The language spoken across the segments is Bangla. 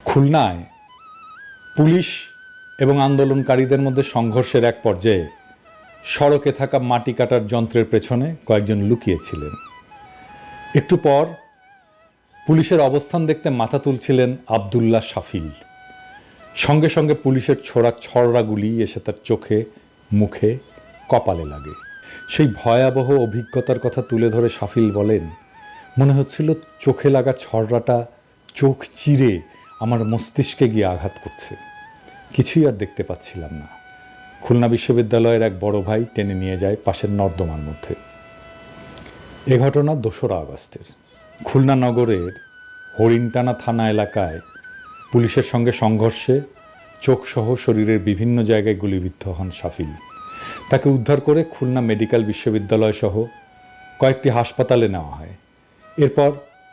খুলনায় পুলিশ এবং আন্দোলনকারীদের মধ্যে সংঘর্ষের এক পর্যায়ে সড়কে থাকা মাটি কাটার যন্ত্রের পেছনে কয়েকজন লুকিয়েছিলেন। একটু পর পুলিশের অবস্থান দেখতে মাথা তুলছিলেন আবদুল্লাহ শাফিল। সঙ্গে সঙ্গে পুলিশের ছোড়া ছড়রাগুলি এসে তার চোখে, মুখে, কপালে লাগে। সেই ভয়াবহ অভিজ্ঞতার কথা তুলে ধরে শাফিল বলেন, মনে হচ্ছিল চোখে লাগা ছড়রাটা চোখ চিরে আমার মস্তিষ্কে গিয়ে আঘাত করছে। কিছুই আর দেখতে পাচ্ছিলাম না। খুলনা বিশ্ববিদ্যালয়ের এক বড় ভাই টেনে নিয়ে যায় পাশের নর্দমার মধ্যে। এ ঘটনা ২রা আগস্টের। খুলনা নগরের হরিণটানা থানা এলাকায় পুলিশের সঙ্গে সংঘর্ষে চোখসহ শরীরের বিভিন্ন জায়গায় গুলিবিদ্ধ হন শাফিল। তাকে উদ্ধার করে খুলনা মেডিকেল বিশ্ববিদ্যালয় সহ কয়েকটি হাসপাতালে নেওয়া হয়। এরপর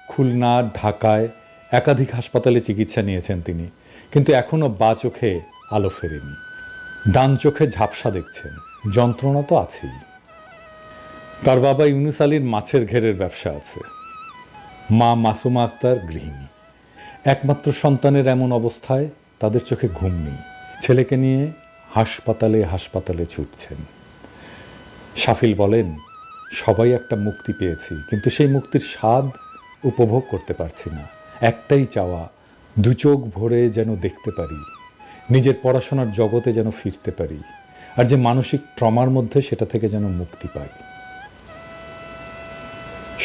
খুলনা, ঢাকায় একাধিক হাসপাতালে চিকিৎসা নিয়েছেন তিনি, কিন্তু এখনও বাঁ চোখে আলো ফেরেনি। ডান চোখে ঝাপসা দেখছেন, যন্ত্রণা তো আছেই। তার বাবা ইউনুস আলীর মাছের ঘেরের ব্যবসা আছে, মা মাসুমা আক্তার গৃহিণী। একমাত্র সন্তানের এমন অবস্থায় তাদের চোখে ঘুম নেই। ছেলেকে নিয়ে হাসপাতালে হাসপাতালে ছুটছেন। শাফিল বলেন, সবাই একটা মুক্তি পেয়েছি, কিন্তু সেই মুক্তির স্বাদ উপভোগ করতে পারছি না। একটাই চাওয়া, দু চোখ ভরে যেন দেখতে পারি, নিজের পড়াশোনার জগতে যেন ফিরতে পারি, আর যে মানসিক ট্রমার মধ্যে সেটা থেকে যেন মুক্তি পাই।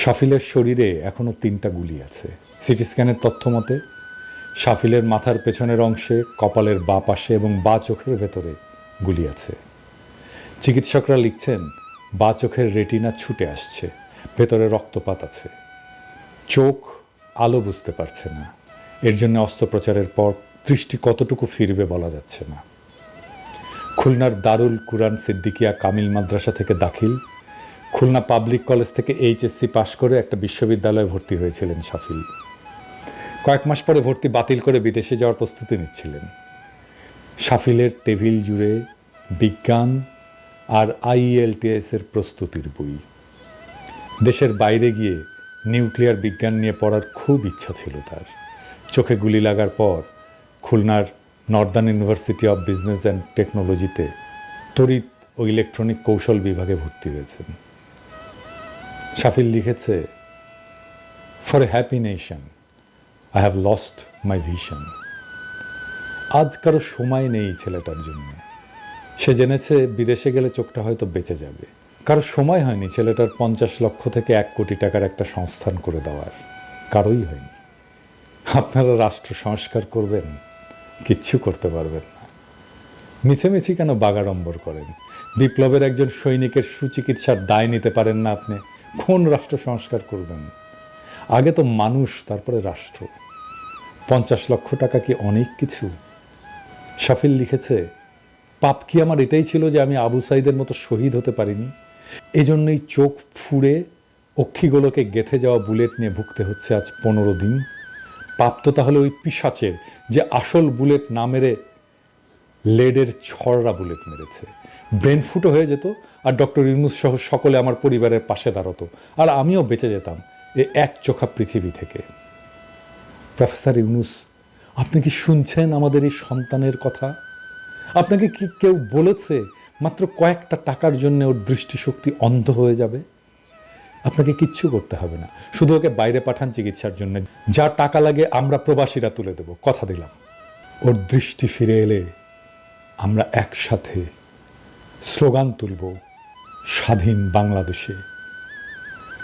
শাফিলের শরীরে এখনও 3টা গুলি আছে। সিটি স্ক্যানের তথ্য মতে শাফিলের মাথার পেছনের অংশে, কপালের বাঁ পাশে এবং বাঁ চোখের ভেতরে গুলি আছে। চিকিৎসকরা লিখছেন, বাঁ চোখের রেটিনা ছুটে আসছে, ভেতরে রক্তপাত আছে। চোখ আলো বুঝতে পারছে না। এর জন্য অস্ত্রোপচারের পর দৃষ্টি কতটুকু ফিরবে বলা যাচ্ছে না। খুলনার দারুল কুরআন সিদ্দিকিয়া কামিল মাদ্রাসা থেকে দাখিল, খুলনা পাবলিক কলেজ থেকে এইচএসসি পাশ করে একটা বিশ্ববিদ্যালয়ে ভর্তি হয়েছিলেন শাফিল। কয়েক মাস পরে ভর্তি বাতিল করে বিদেশে যাওয়ার প্রস্তুতি নিচ্ছিলেন। শাফিলের টেবিল জুড়ে বিজ্ঞান আর IELTS-এর প্রস্তুতির বই। দেশের বাইরে গিয়ে নিউক্লিয়ার বিজ্ঞান নিয়ে পড়ার খুব ইচ্ছা ছিল তার। চোখে গুলি লাগার পর খুলনার Northern university of business and টেকনোলজিতে তড়িৎ ও ইলেকট্রনিক কৌশল বিভাগে ভর্তি হয়েছেন। শাফিল লিখেছে, for a happy nation I have lost my vision. আজ কারো সময় নেই ছেলেটার জন্য। সে জেনেছে বিদেশে গেলে চোখটা হয়তো বেঁচে যাবে। কারো সময় হয়নি ছেলেটার 50 লক্ষ থেকে 1 কোটি টাকার একটা সংস্থান করে দেওয়ার, কারোই হয়নি। আপনারা রাষ্ট্র সংস্কার করবেন, কিচ্ছু করতে পারবেন না। মিছেমিছি কেন বাগাড়ম্বর করেন? বিপ্লবের একজন সৈনিকের সুচিকিৎসার দায় নিতে পারেন না আপনি? কোন রাষ্ট্র সংস্কার করবেন? আগে তো মানুষ, তারপরে রাষ্ট্র। 50 লক্ষ টাকা কি অনেক কিছু? শাফিল লিখেছে, পাপ কি আমার এটাই ছিল যে আমি আবু সাইদের মতো শহীদ হতে পারিনি? এজন্যই চোখ ফুঁড়ে অক্ষিগোলকে গেঁথে যাওয়া বুলেট নিয়ে ভুগতে হচ্ছে আজ 15 দিন। পাপ তো তাহলে ওই পিশাচের, যে আসল বুলেট না মেরে লেডের ছড়রা বুলেট মেরেছে। ব্রেন ফুটো হয়ে যেত, আর ডক্টর ইউনুস সহ সকলে আমার পরিবারের পাশে দাঁড়াতো, আর আমিও বেঁচে যেতাম এ এক চোখা পৃথিবী থেকে। প্রফেসর ইউনুস, আপনি কি শুনছেন আমাদের এই সন্তানের কথা? আপনাকে কি কেউ বলেছে মাত্র কয়েকটা টাকার জন্য ওর দৃষ্টিশক্তি অন্ধ হয়ে যাবে? আপনাকে কিচ্ছু করতে হবে না, শুধু ওকে বাইরে পাঠান চিকিৎসার জন্য। যা টাকা লাগে আমরা প্রবাসীরা তুলে দেব, কথা দিলাম। ওর দৃষ্টি ফিরে এলে আমরা একসাথে স্লোগান তুলব, স্বাধীন বাংলাদেশে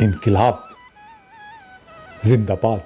ইনকিলাব জিন্দাবাদ।